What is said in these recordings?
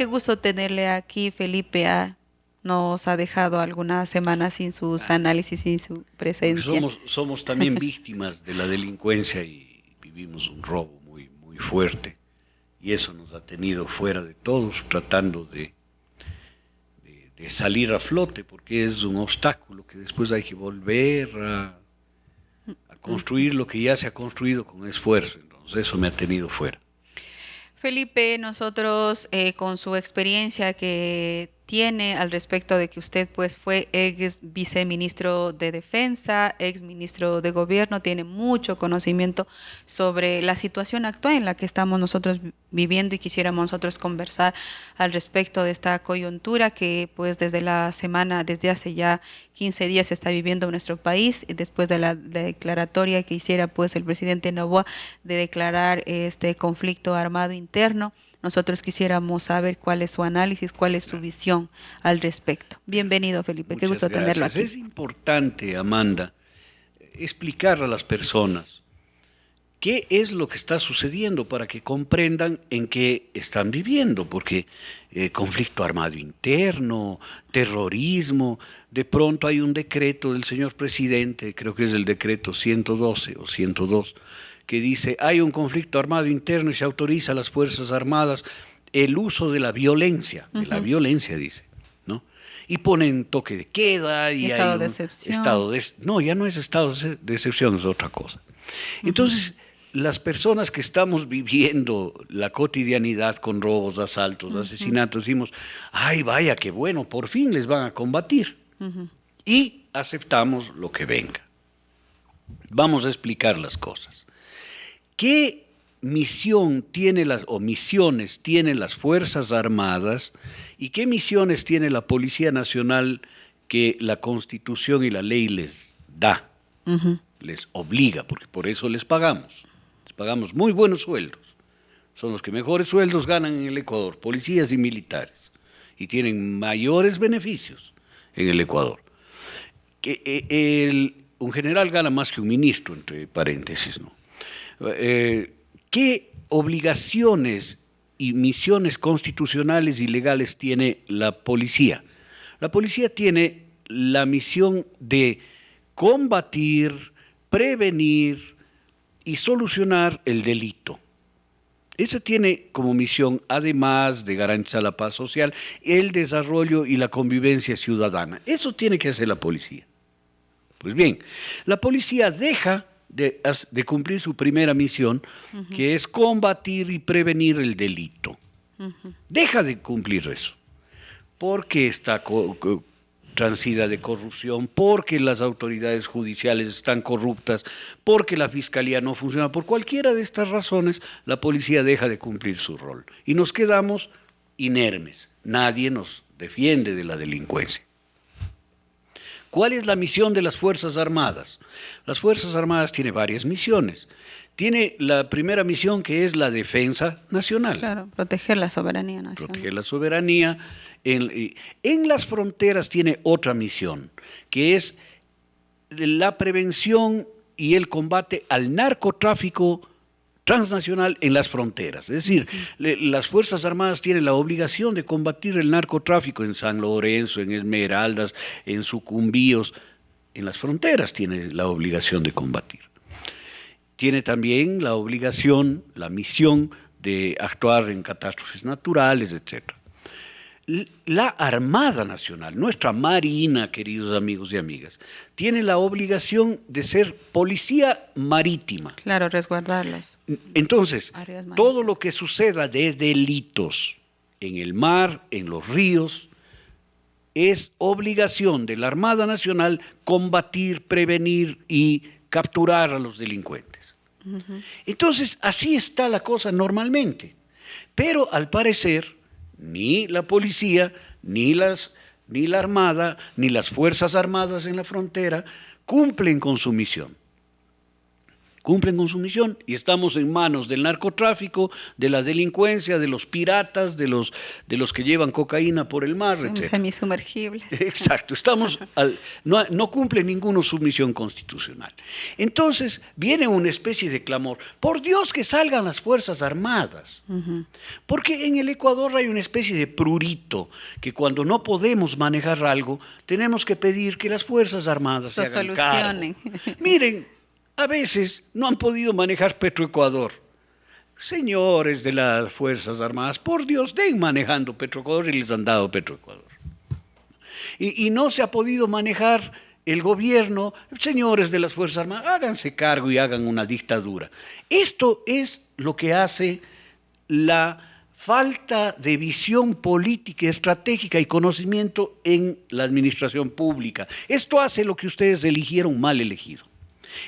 Qué gusto tenerle aquí, Felipe. Nos ha dejado algunas semanas sin sus análisis, sin su Porque presencia. somos también víctimas de la delincuencia y vivimos un robo muy fuerte. Y eso nos ha tenido fuera de todos, tratando de salir a flote, porque es un obstáculo que después hay que volver a construir lo que ya se ha construido con esfuerzo. Entonces eso me ha tenido fuera. Felipe, nosotros con su experiencia que tiene al respecto de que usted pues fue ex viceministro de Defensa, ex ministro de Gobierno, tiene mucho conocimiento sobre la situación actual en la que estamos nosotros viviendo y quisiéramos nosotros conversar al respecto de esta coyuntura que pues desde la semana, desde hace ya 15 días se está viviendo en nuestro país, y después de la declaratoria que hiciera pues el presidente Noboa de declarar este conflicto armado interno. Nosotros quisiéramos saber cuál es su análisis, cuál es su visión al respecto. Bienvenido, Felipe, qué Muchas gusto tenerlo gracias. aquí. Es importante, Amanda, explicar a las personas qué es lo que está sucediendo para que comprendan en qué están viviendo, porque conflicto armado interno, terrorismo, de pronto hay un decreto del señor presidente, creo que es el decreto 112 o 102, que dice, hay un conflicto armado interno y se autoriza a las Fuerzas Armadas el uso de la violencia dice, ¿no? Y ponen toque de queda y hay Estado de un excepción. no, ya no es estado de excepción, es otra cosa. Entonces, las personas que estamos viviendo la cotidianidad con robos, asaltos, Ujú, asesinatos, decimos, ay, vaya, qué bueno, por fin les van a combatir. ujú, Y aceptamos lo que venga. Vamos a explicar las cosas. ¿Qué misión tiene o misiones tienen las Fuerzas Armadas y qué misiones tiene la Policía Nacional que la Constitución y la ley les da, ujú. les obliga, porque por eso les pagamos? Les pagamos muy buenos sueldos. Son los que mejores sueldos ganan en el Ecuador, policías y militares, y tienen mayores beneficios en el Ecuador. Un general gana más que un ministro, entre paréntesis, ¿no? ¿Qué obligaciones y misiones constitucionales y legales tiene la policía? La policía tiene la misión de combatir, prevenir y solucionar el delito. Esa tiene como misión, además de garantizar la paz social, el desarrollo y la convivencia ciudadana. Eso tiene que hacer la policía. Pues bien, la policía deja de cumplir su primera misión, Ujú, que es combatir y prevenir el delito. ujú. Deja de cumplir eso, porque está transida de corrupción, porque las autoridades judiciales están corruptas, porque la fiscalía no funciona. Por cualquiera de estas razones, la policía deja de cumplir su rol y nos quedamos inermes. Nadie nos defiende de la delincuencia. ¿Cuál es la misión de las Fuerzas Armadas? Las Fuerzas Armadas tienen varias misiones. Tiene la primera misión, que es la defensa nacional, Claro, proteger la soberanía nacional. proteger la soberanía. En las fronteras tiene otra misión, que es la prevención y el combate al narcotráfico transnacional en las fronteras. Es decir, Ujú, las Fuerzas Armadas tienen la obligación de combatir el narcotráfico en San Lorenzo, en Esmeraldas, en Sucumbíos, en las fronteras tiene la obligación de combatir. Tiene también la obligación, la misión de actuar en catástrofes naturales, etc. La Armada Nacional, nuestra Marina, queridos amigos y amigas, tiene la obligación de ser policía marítima. claro, resguardar las Entonces, áreas todo marítimas. lo que suceda de delitos en el mar, en los ríos, es obligación de la Armada Nacional combatir, prevenir y capturar a los delincuentes. Ujú, Entonces, así está la cosa normalmente. Pero al parecer, ni la policía, ni la Armada, ni las Fuerzas Armadas en la frontera cumplen con su misión. cumplen con su misión y estamos en manos del narcotráfico, de la delincuencia, de los piratas, de los que llevan cocaína por el mar, etc. Semisumergibles. Exacto, no cumple ninguno su misión constitucional. Entonces viene una especie de clamor, por Dios que salgan las Fuerzas Armadas, porque en el Ecuador hay una especie de prurito, que cuando no podemos manejar algo, tenemos que pedir que las Fuerzas Armadas se hagan cargo. Miren, a veces no han podido manejar Petroecuador. Señores de las Fuerzas Armadas, por Dios, den manejando Petroecuador y les han dado Petroecuador. Y no se ha podido manejar el gobierno, señores de las Fuerzas Armadas, háganse cargo y hagan una dictadura. Esto es lo que hace la falta de visión política, estratégica y conocimiento en la administración pública. Esto hace lo que ustedes eligieron mal elegido.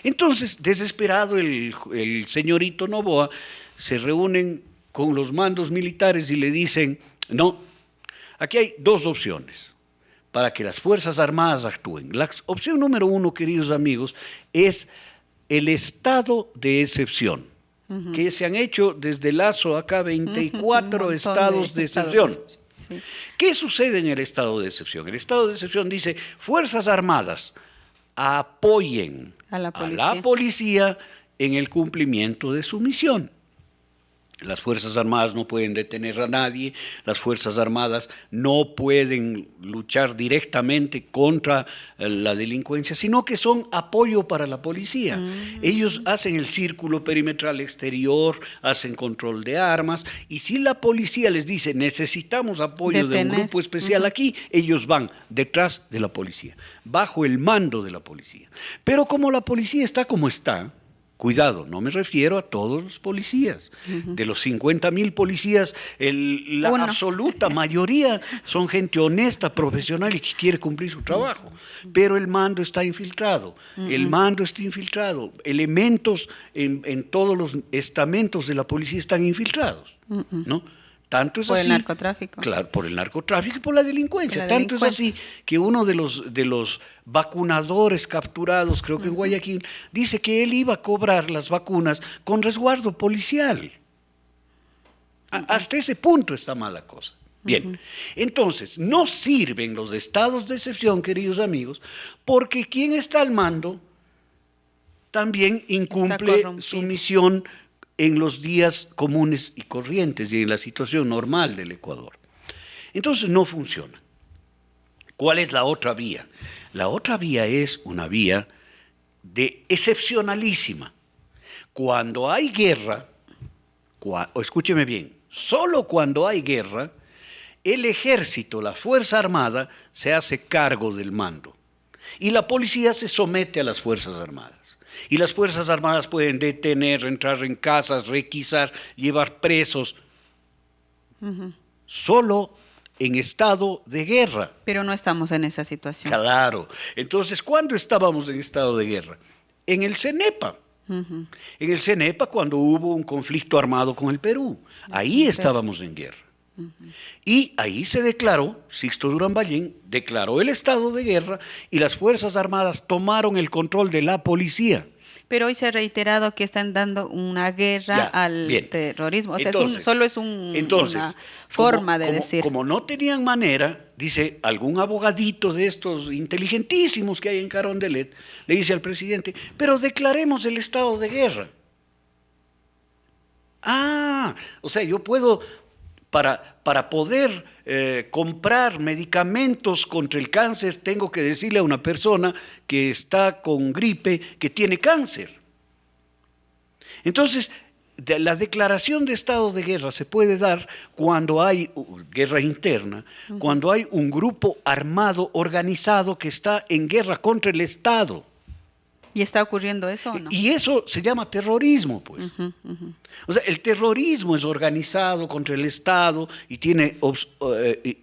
Entonces, desesperado, el señorito Noboa se reúnen con los mandos militares y le dicen, no, aquí hay dos opciones para que las Fuerzas Armadas actúen. La opción número uno, queridos amigos, es el estado de excepción, que se han hecho desde Lazo acá 24 estados de excepción. Sí. ¿Qué sucede en el estado de excepción? El estado de excepción dice, Fuerzas Armadas apoyen a la policía en el cumplimiento de su misión. Las Fuerzas Armadas no pueden detener a nadie, las Fuerzas Armadas no pueden luchar directamente contra la delincuencia, sino que son apoyo para la policía. Ellos hacen el círculo perimetral exterior, hacen control de armas, y si la policía les dice necesitamos apoyo de un grupo especial aquí, ellos van detrás de la policía, bajo el mando de la policía. Pero como la policía está como está, cuidado, no me refiero a todos los policías. De los 50.000 policías, la absoluta mayoría son gente honesta, profesional y que quiere cumplir su trabajo. Pero el mando está infiltrado. El mando está infiltrado. Elementos en todos los estamentos de la policía están infiltrados, ¿no? Tanto es por así, el narcotráfico. Claro, por el narcotráfico y por la delincuencia. Tanto es así que uno de los vacunadores capturados, creo que en Guayaquil, dice que él iba a cobrar las vacunas con resguardo policial. Hasta ese punto está mala cosa. Bien, entonces, no sirven los estados de excepción, queridos amigos, porque quien está al mando también incumple su misión en los días comunes y corrientes y en la situación normal del Ecuador. Entonces no funciona. ¿Cuál es la otra vía? La otra vía es una vía de excepcionalísima. Cuando hay guerra, escúcheme bien, solo cuando hay guerra, el ejército, la Fuerza Armada, se hace cargo del mando. Y la policía se somete a las Fuerzas Armadas. Y las Fuerzas Armadas pueden detener, entrar en casas, requisar, llevar presos, solo en estado de guerra. Pero no estamos en esa situación. Claro. Entonces, ¿cuándo estábamos en estado de guerra? En el CENEPA. En el CENEPA, cuando hubo un conflicto armado con el Perú. Ahí estábamos en guerra. Y ahí se declaró, Sixto Durán Ballén declaró el estado de guerra y las Fuerzas Armadas tomaron el control de la policía. Pero hoy se ha reiterado que están dando una guerra al terrorismo. O sea, entonces, solo es una forma de decir. Como no tenían manera, dice algún abogadito de estos inteligentísimos que hay en Carondelet, le dice al presidente, pero declaremos el estado de guerra. O sea, yo puedo... Para poder comprar medicamentos contra el cáncer, tengo que decirle a una persona que está con gripe que tiene cáncer. Entonces, la declaración de estado de guerra se puede dar cuando hay guerra interna, cuando hay un grupo armado, organizado, que está en guerra contra el Estado. ¿Y está ocurriendo eso o no? Y eso se llama terrorismo, pues. O sea, el terrorismo es organizado contra el Estado y tiene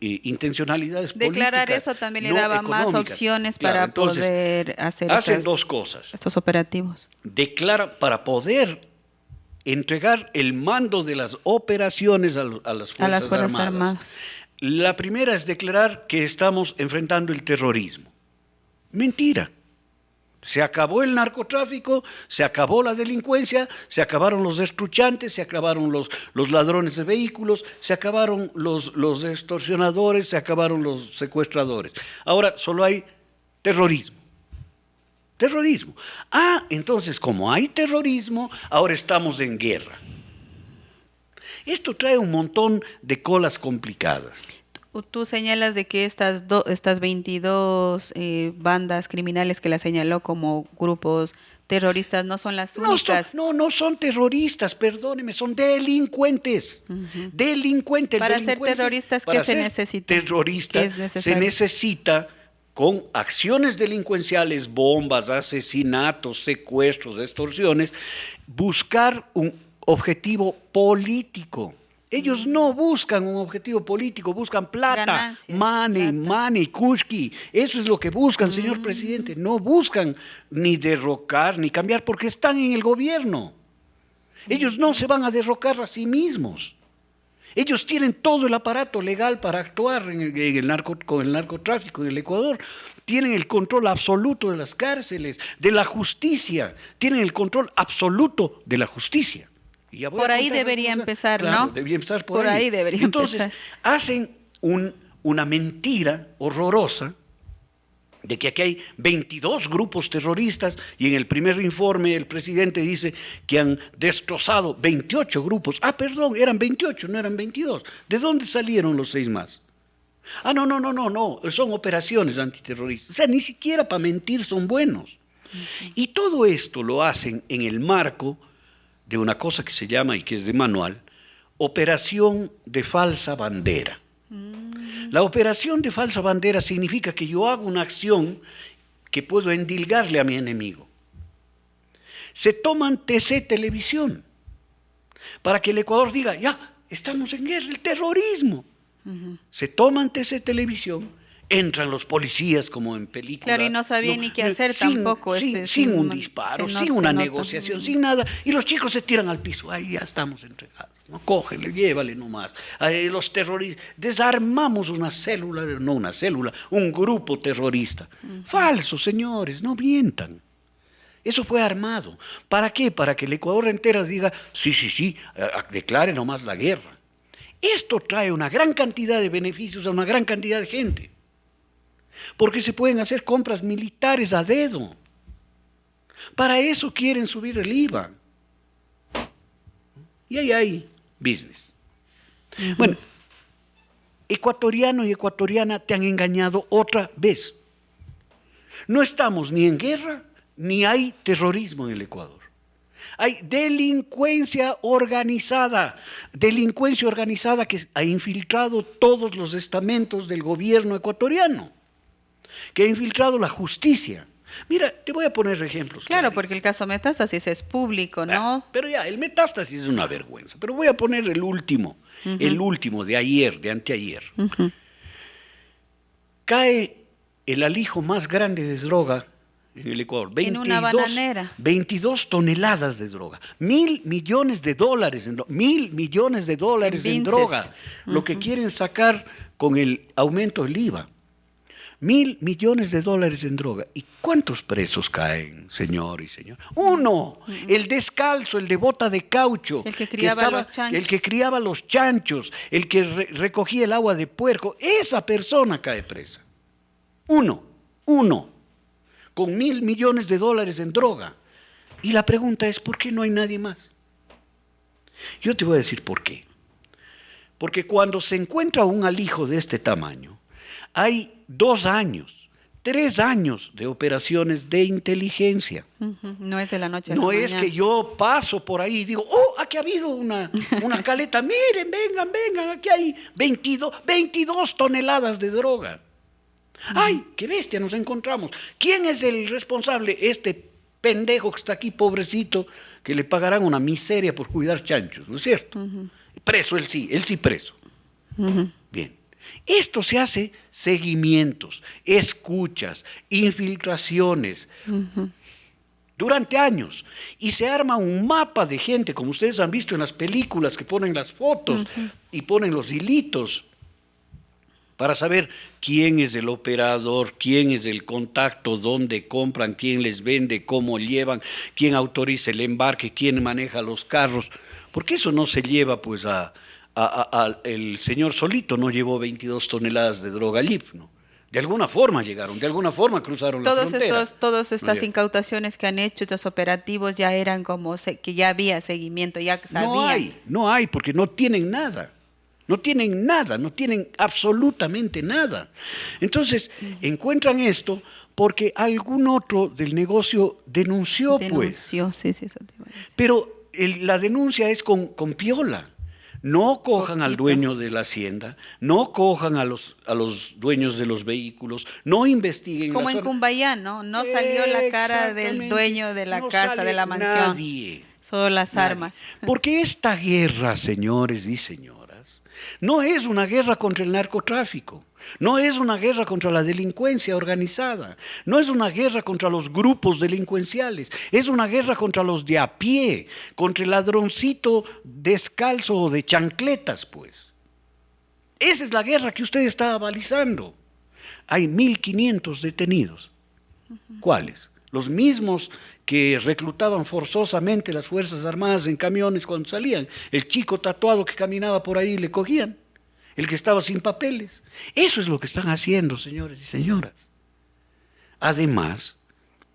intencionalidades políticas. Declarar eso también le daba más opciones para poder hacer dos cosas. Estos operativos. Declara para poder entregar el mando de las operaciones a las Fuerzas Armadas. La primera es declarar que estamos enfrentando el terrorismo. Mentira. Se acabó el narcotráfico, se acabó la delincuencia, se acabaron los destruchantes, se acabaron los ladrones de vehículos, se acabaron los extorsionadores, se acabaron los secuestradores. Ahora solo hay terrorismo. Terrorismo. Ah, entonces como hay terrorismo, ahora estamos en guerra. Esto trae un montón de colas complicadas. Tú señalas de que estas 22 bandas criminales que la señaló como grupos terroristas no son las únicas. No son terroristas, perdóneme, son delincuentes. Delincuentes. Para ser terroristas, ¿qué se necesita? Terroristas se necesita con acciones delincuenciales, bombas, asesinatos, secuestros, extorsiones, buscar un objetivo político. Ellos no buscan un objetivo político, buscan plata, ganancias, money, kushki. Eso es lo que buscan, señor presidente. No buscan ni derrocar, ni cambiar, porque están en el gobierno. Ellos no se van a derrocar a sí mismos. Ellos tienen todo el aparato legal para actuar con el narcotráfico en el Ecuador. Tienen el control absoluto de las cárceles, de la justicia. Tienen el control absoluto de la justicia. Por ahí debería empezar, claro, ¿no? Debería empezar por ahí debería Entonces, empezar. hacen una mentira horrorosa de que aquí hay 22 grupos terroristas y en el primer informe el presidente dice que han destrozado 28 grupos. Ah, perdón, eran 28, no eran 22. ¿De dónde salieron los 6 más? Ah, no, son operaciones antiterroristas. O sea, ni siquiera para mentir son buenos. Y todo esto lo hacen en el marco de una cosa que se llama, y que es de manual, operación de falsa bandera. La operación de falsa bandera significa que yo hago una acción que puedo endilgarle a mi enemigo. Se toman TC Televisión para que el Ecuador diga, ya, estamos en guerra, el terrorismo. Se toman TC Televisión, entran los policías como en película. Claro, y no sabían ni qué hacer tampoco. Sin un disparo, sin una negociación, sin nada. Y los chicos se tiran al piso. Ahí ya estamos entregados. ¿No? Cógele, llévale nomás. Los terroristas. Desarmamos una célula, no una célula, un grupo terrorista. Falso, señores, no mientan. Eso fue armado. ¿Para qué? Para que el Ecuador entero diga, sí, declare nomás la guerra. Esto trae una gran cantidad de beneficios a una gran cantidad de gente. Porque se pueden hacer compras militares a dedo. Para eso quieren subir el IVA. Y ahí hay business. Bueno, ecuatoriano y ecuatoriana te han engañado otra vez. No estamos ni en guerra, ni hay terrorismo en el Ecuador. Hay delincuencia organizada que ha infiltrado todos los estamentos del gobierno ecuatoriano, que ha infiltrado la justicia. Mira, te voy a poner ejemplos. Claro, porque el caso Metástasis es público, ¿no? Pero ya, el Metástasis es una vergüenza. Pero voy a poner el último de ayer, de anteayer. Cae el alijo más grande de droga en el Ecuador. En una bananera. 22 toneladas de droga. $1.000 millones $1.000 millones en droga. Lo que quieren sacar con el aumento del IVA. $1.000 millones en droga. ¿Y cuántos presos caen, señor y señor? Uno, el descalzo, el de bota de caucho. El que criaba los chanchos. El que criaba los chanchos, el que recogía el agua de puerco. Esa persona cae presa. Uno. Con $1.000 millones en droga. Y la pregunta es, ¿por qué no hay nadie más? Yo te voy a decir por qué. Porque cuando se encuentra un alijo de este tamaño, hay 2 años, 3 años de operaciones de inteligencia. No es de la noche a la No mañana. es que yo paso por ahí y digo, aquí ha habido una caleta, miren, vengan, aquí hay 22 toneladas de droga. ¡Ay, qué bestia nos encontramos! ¿Quién es el responsable? Este pendejo que está aquí, pobrecito, que le pagarán una miseria por cuidar chanchos, ¿no es cierto? Preso él sí preso. Bien. Esto se hace seguimientos, escuchas, infiltraciones, durante años. Y se arma un mapa de gente, como ustedes han visto en las películas que ponen las fotos y ponen los hilitos. para saber quién es el operador, quién es el contacto, dónde compran, quién les vende, cómo llevan, quién autoriza el embarque, quién maneja los carros, porque eso no se lleva pues el señor solito no llevó 22 toneladas de droga allí, ¿no? De alguna forma llegaron, de alguna forma cruzaron la frontera. Todas estas incautaciones que han hecho, estos operativos ya eran como que ya había seguimiento, ya sabían. No hay, porque no tienen nada. No tienen nada, no tienen absolutamente nada. Entonces, encuentran esto porque algún otro del negocio denunció, pues. Sí, eso te iba a decir. Pero la denuncia es con piola. No cojan al dueño de la hacienda, no cojan a los dueños de los vehículos, no investiguen. Como en Cumbayá, ¿no? No salió la cara del dueño de la casa, de la mansión. Nadie. Solo las armas. Porque esta guerra, señores y señoras, no es una guerra contra el narcotráfico. No es una guerra contra la delincuencia organizada, no es una guerra contra los grupos delincuenciales, es una guerra contra los de a pie, contra el ladroncito descalzo o de chancletas, pues. Esa es la guerra que usted está balizando. Hay 1.500 detenidos. ¿Cuáles? Los mismos que reclutaban forzosamente las Fuerzas Armadas en camiones cuando salían. El chico tatuado que caminaba por ahí le cogían. El que estaba sin papeles. Eso es lo que están haciendo, señores y señoras. Además,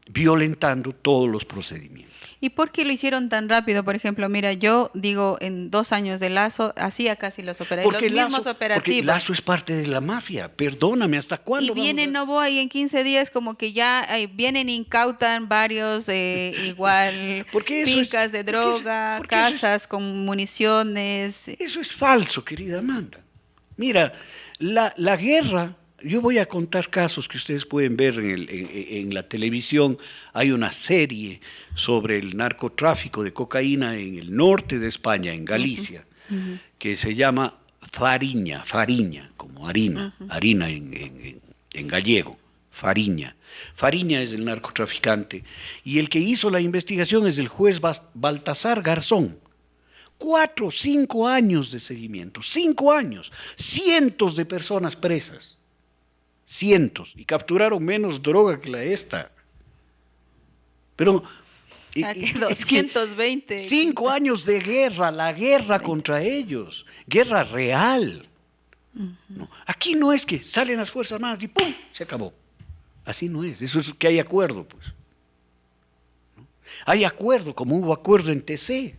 violentando todos los procedimientos. ¿Y por qué lo hicieron tan rápido? Por ejemplo, mira, yo digo, en 2 años de Lazo, hacía casi los operativos, los mismos operativos. Porque Lazo es parte de la mafia, perdóname, ¿hasta cuándo? Y viene Novoa y en 15 días como que ya vienen, incautan varios, igual, fincas de droga, casas con municiones. Eso es falso, querida Amanda. Mira, la guerra, yo voy a contar casos que ustedes pueden ver en la televisión. Hay una serie sobre el narcotráfico de cocaína en el norte de España, en Galicia, que se llama Fariña, como harina, harina en gallego, Fariña. Fariña es el narcotraficante y el que hizo la investigación es el juez Baltasar Garzón. 4 o 5 años de seguimiento, 5 años, cientos de personas presas, cientos, y capturaron menos droga que la esta. Pero... 220. 5 años de guerra, la guerra contra ellos, guerra real. No, aquí no es que salen las Fuerzas Armadas y ¡pum!, se acabó. Así no es, eso es que hay acuerdo, pues. ¿No? Hay acuerdo, como hubo acuerdo en TC.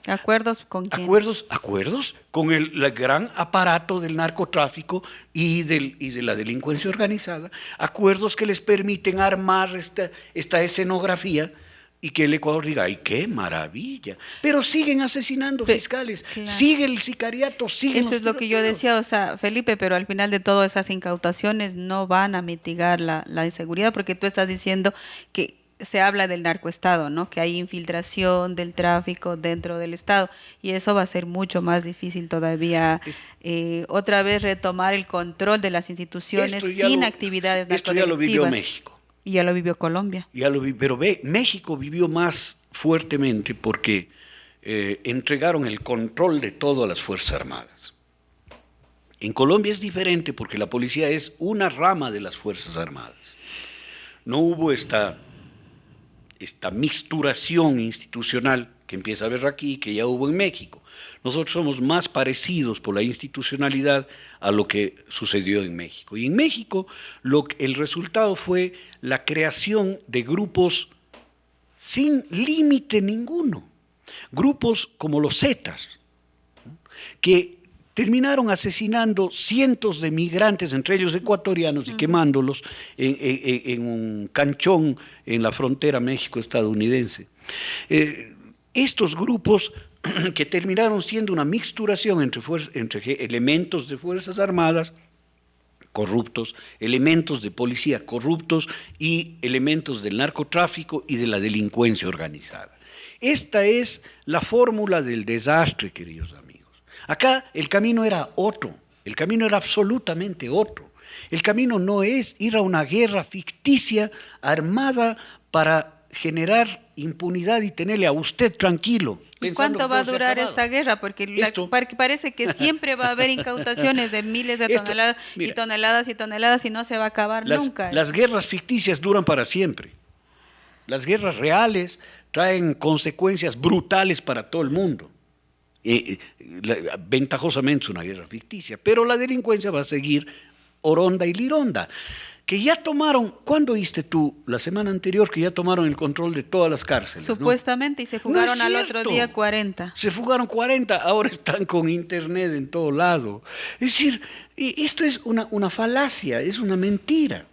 ¿Acuerdos con quién? Acuerdos con el gran aparato del narcotráfico y de la delincuencia organizada, acuerdos que les permiten armar esta escenografía y que el Ecuador diga, ¡ay, qué maravilla! Pero siguen asesinando fiscales, claro. Sigue el sicariato, sigue. Eso es lo que yo decía, o sea, Felipe, pero al final de todo esas incautaciones no van a mitigar la inseguridad, porque tú estás diciendo que se habla del narcoestado, ¿no? Que hay infiltración del tráfico dentro del Estado y eso va a ser mucho más difícil todavía, otra vez retomar el control de las instituciones sin actividades narcodelictivas. Esto ya lo vivió México. Y ya lo vivió Colombia. Pero México vivió más fuertemente porque entregaron el control de todo a las Fuerzas Armadas. En Colombia es diferente porque la policía es una rama de las Fuerzas Armadas. No hubo esta mixturación institucional que empieza a haber aquí, que ya hubo en México. Nosotros somos más parecidos por la institucionalidad a lo que sucedió en México. Y en México el resultado fue la creación de grupos sin límite ninguno. Grupos como los Zetas, ¿no?, que terminaron asesinando cientos de migrantes, entre ellos ecuatorianos, y quemándolos en un canchón en la frontera México-estadounidense. Estos grupos que terminaron siendo una mixturación entre elementos de Fuerzas Armadas corruptos, elementos de policía corruptos y elementos del narcotráfico y de la delincuencia organizada. Esta es la fórmula del desastre, queridos amigos. Acá el camino era otro, el camino era absolutamente otro. El camino no es ir a una guerra ficticia armada para generar impunidad y tenerle a usted tranquilo. ¿Y cuánto va a durar esta guerra? Porque parece que siempre va a haber incautaciones de miles de toneladas, mira, y toneladas y toneladas, y no se va a acabar nunca. Las guerras ficticias duran para siempre. Las guerras reales traen consecuencias brutales para todo el mundo. Ventajosamente es una guerra ficticia, pero la delincuencia va a seguir oronda y lironda. Que ya tomaron, ¿cuándo oíste tú? La semana anterior que ya tomaron el control de todas las cárceles. Supuestamente, ¿no? Y se fugaron al otro día 40. Se fugaron 40, ahora están con internet en todo lado. Es decir, esto es una falacia, es una mentira.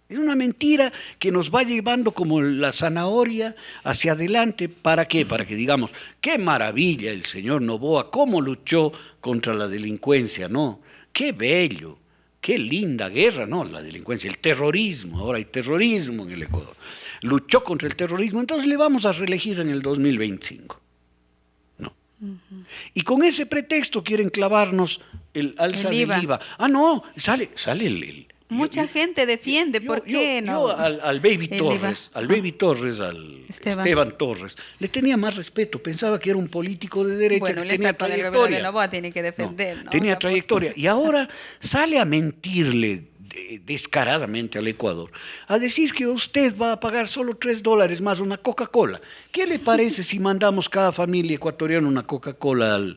Es una mentira que nos va llevando como la zanahoria hacia adelante. ¿Para qué? Para que digamos, qué maravilla el señor Noboa, cómo luchó contra la delincuencia, ¿no? Qué bello. Qué linda guerra, ¿no? La delincuencia, el terrorismo, ahora hay terrorismo en el Ecuador. Luchó contra el terrorismo, entonces le vamos a reelegir en el 2025. No. Y con ese pretexto quieren clavarnos el alza del IVA. Ah, no, sale el mucha gente defiende, ¿por qué no? Yo al Baby Torres, Esteban Torres, le tenía más respeto, pensaba que era un político de derecha, bueno, que tenía trayectoria. De Noboa tiene que defender, ¿no? Tenía trayectoria, y ahora sale a mentirle descaradamente al Ecuador, a decir que usted va a pagar solo $3 más una Coca-Cola. ¿Qué le parece si mandamos cada familia ecuatoriana una Coca-Cola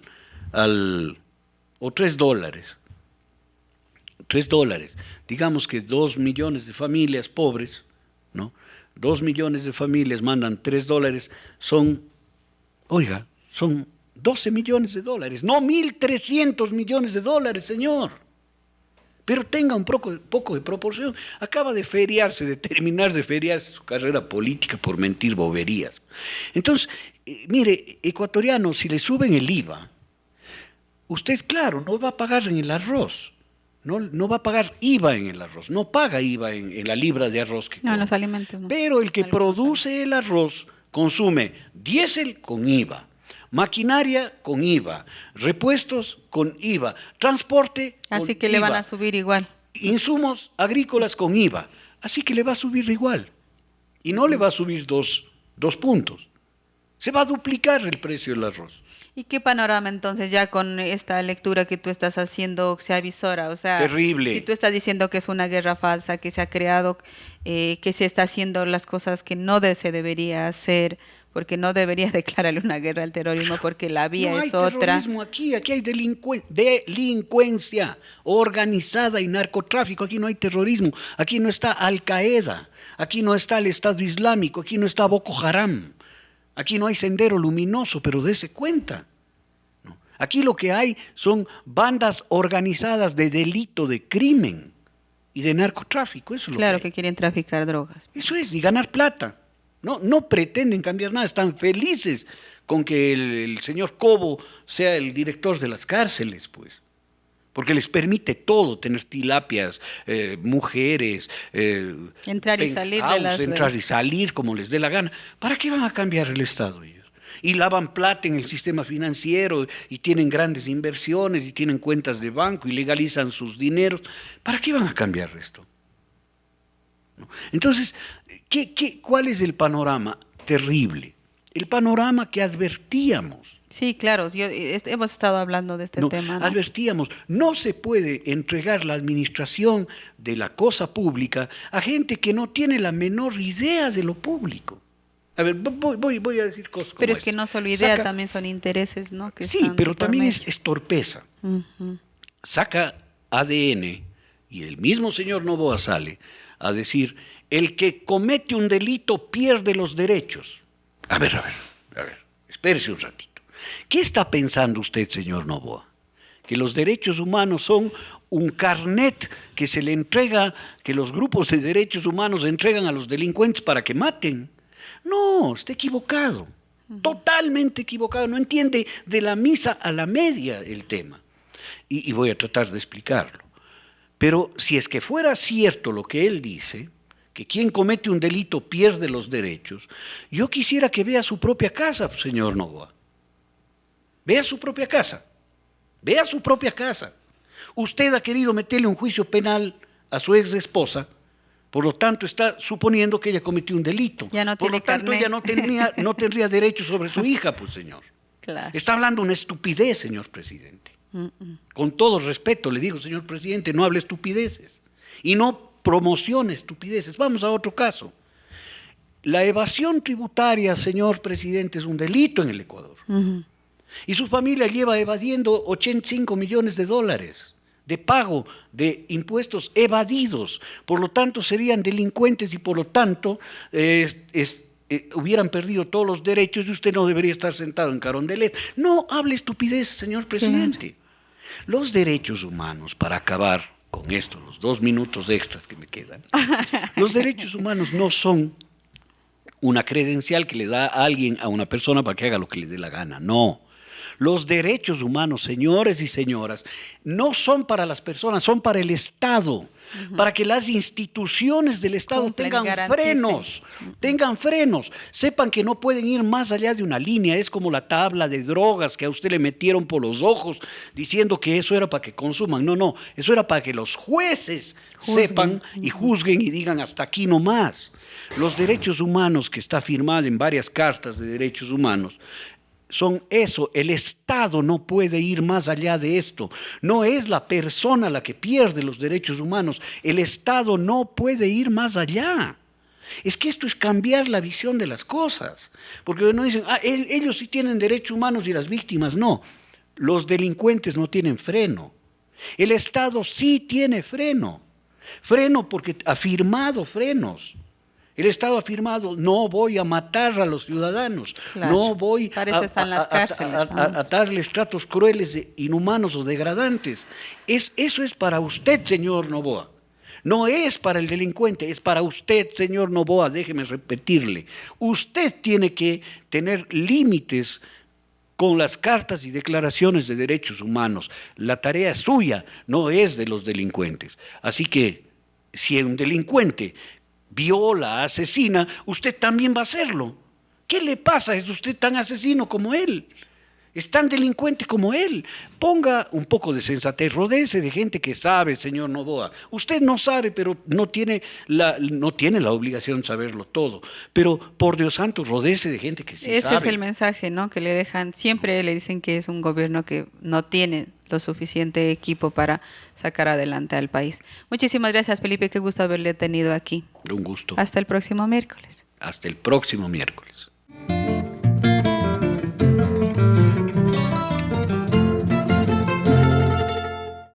o $3? $3. Digamos que 2 millones de familias pobres, ¿no? 2 millones de familias mandan $3, son 12 millones de dólares, no 1.300 millones de dólares, señor. Pero tenga un poco de proporción. Acaba de terminar de feriarse su carrera política por mentir boberías. Entonces, mire, ecuatoriano, si le suben el IVA, usted, claro, no va a pagar en el arroz. No va a pagar IVA en el arroz, no paga IVA en la libra de arroz que no, los alimentos no. Pero el que produce el arroz consume diésel con IVA, maquinaria con IVA, repuestos con IVA, transporte con así que IVA, le van a subir igual. Insumos agrícolas con IVA, así que le va a subir igual. Y no le va a subir dos puntos. Se va a duplicar el precio del arroz. ¿Y qué panorama entonces ya con esta lectura que tú estás haciendo se avisora? O sea, terrible. Si tú estás diciendo que es una guerra falsa, que se ha creado, que se está haciendo las cosas que no se debería hacer, porque no debería declararle una guerra al terrorismo, porque la vía es otra. No hay terrorismo aquí hay delincuencia organizada y narcotráfico, aquí no hay terrorismo, aquí no está Al Qaeda, aquí no está el Estado Islámico, aquí no está Boko Haram. Aquí no hay Sendero Luminoso, pero dése cuenta. ¿No? Aquí lo que hay son bandas organizadas de delito, de crimen y de narcotráfico. Eso es claro que quieren traficar drogas. Eso es, y ganar plata. No pretenden cambiar nada, están felices con que el señor Cobo sea el director de las cárceles, pues. Porque les permite todo, tener tilapias, mujeres, entrar y salir entrar y salir como les dé la gana. ¿Para qué van a cambiar el Estado ellos? Y lavan plata en el sistema financiero y tienen grandes inversiones y tienen cuentas de banco y legalizan sus dineros. ¿Para qué van a cambiar esto? ¿No? Entonces, ¿cuál es el panorama? Terrible. El panorama que advertíamos. Sí, claro, hemos estado hablando de este tema. Advertíamos, no se puede entregar la administración de la cosa pública a gente que no tiene la menor idea de lo público. A ver, voy a decir cosas como pero es que no solo idea, también son intereses, ¿no? Que sí, pero también es torpeza. Saca ADN y el mismo señor Noboa sale a decir, el que comete un delito pierde los derechos. A ver, espérese un ratito. ¿Qué está pensando usted, señor Noboa? ¿Que los derechos humanos son un carnet que se le entrega, que los grupos de derechos humanos entregan a los delincuentes para que maten? No, está equivocado, totalmente equivocado, no entiende de la misa a la media el tema. Y voy a tratar de explicarlo. Pero si es que fuera cierto lo que él dice, que quien comete un delito pierde los derechos, yo quisiera que vea su propia casa, señor Noboa. Vea su propia casa, vea su propia casa. Usted ha querido meterle un juicio penal a su ex esposa Por lo tanto, está suponiendo que ella cometió un delito. Ya no Por tiene lo tanto, carné. ella no tendría derecho sobre su hija, pues, señor. Claro. Está hablando una estupidez, señor presidente. Mm. Con todo respeto, le digo, señor presidente, no hable estupideces. Y no promocione estupideces. Vamos a otro caso. La evasión tributaria, señor presidente, es un delito en el Ecuador. Ujú. Y su familia lleva evadiendo 85 millones de dólares de pago de impuestos evadidos. Por lo tanto, serían delincuentes y por lo tanto hubieran perdido todos los derechos y usted no debería estar sentado en Carondelet. No hable estupidez, señor presidente. Los derechos humanos, para acabar con esto, los 2 minutos extras que me quedan, los derechos humanos no son una credencial que le da a alguien, a una persona para que haga lo que le dé la gana, no. Los derechos humanos, señores y señoras, no son para las personas, son para el Estado, para que las instituciones del Estado Cumplen, tengan garanticen. frenos, sepan que no pueden ir más allá de una línea. Es como la tabla de drogas que a usted le metieron por los ojos diciendo que eso era para que consuman. No, eso era para que los jueces sepan y juzguen y digan hasta aquí no más. Los derechos humanos que está firmado en varias cartas de derechos humanos son eso, el Estado no puede ir más allá de esto. No es la persona la que pierde los derechos humanos, el Estado no puede ir más allá. Es que esto es cambiar la visión de las cosas, porque no dicen, ellos sí tienen derechos humanos y las víctimas no. Los delincuentes no tienen freno. El Estado sí tiene freno porque ha firmado frenos. El Estado ha afirmado, no voy a matar a los ciudadanos, Claro. no voy Para eso están las cárceles, a darles tratos crueles, inhumanos o degradantes. Eso es para usted, señor Noboa. No es para el delincuente, es para usted, señor Noboa, déjeme repetirle. Usted tiene que tener límites con las cartas y declaraciones de derechos humanos. La tarea es suya, no es de los delincuentes. Así que, si un delincuente viola, asesina, usted también va a hacerlo. ¿Qué le pasa? ¿Es usted tan asesino como él? ¿Es tan delincuente como él? Ponga un poco de sensatez, rodéese de gente que sabe, señor Noboa. Usted no sabe, pero no tiene la obligación de saberlo todo. Pero, por Dios santo, rodéese de gente que sí sabe. Ese es el mensaje, ¿no? Que le dejan, siempre le dicen que es un gobierno que no tiene lo suficiente equipo para sacar adelante al país. Muchísimas gracias, Felipe, qué gusto haberle tenido aquí. Un gusto. Hasta el próximo miércoles. Hasta el próximo miércoles.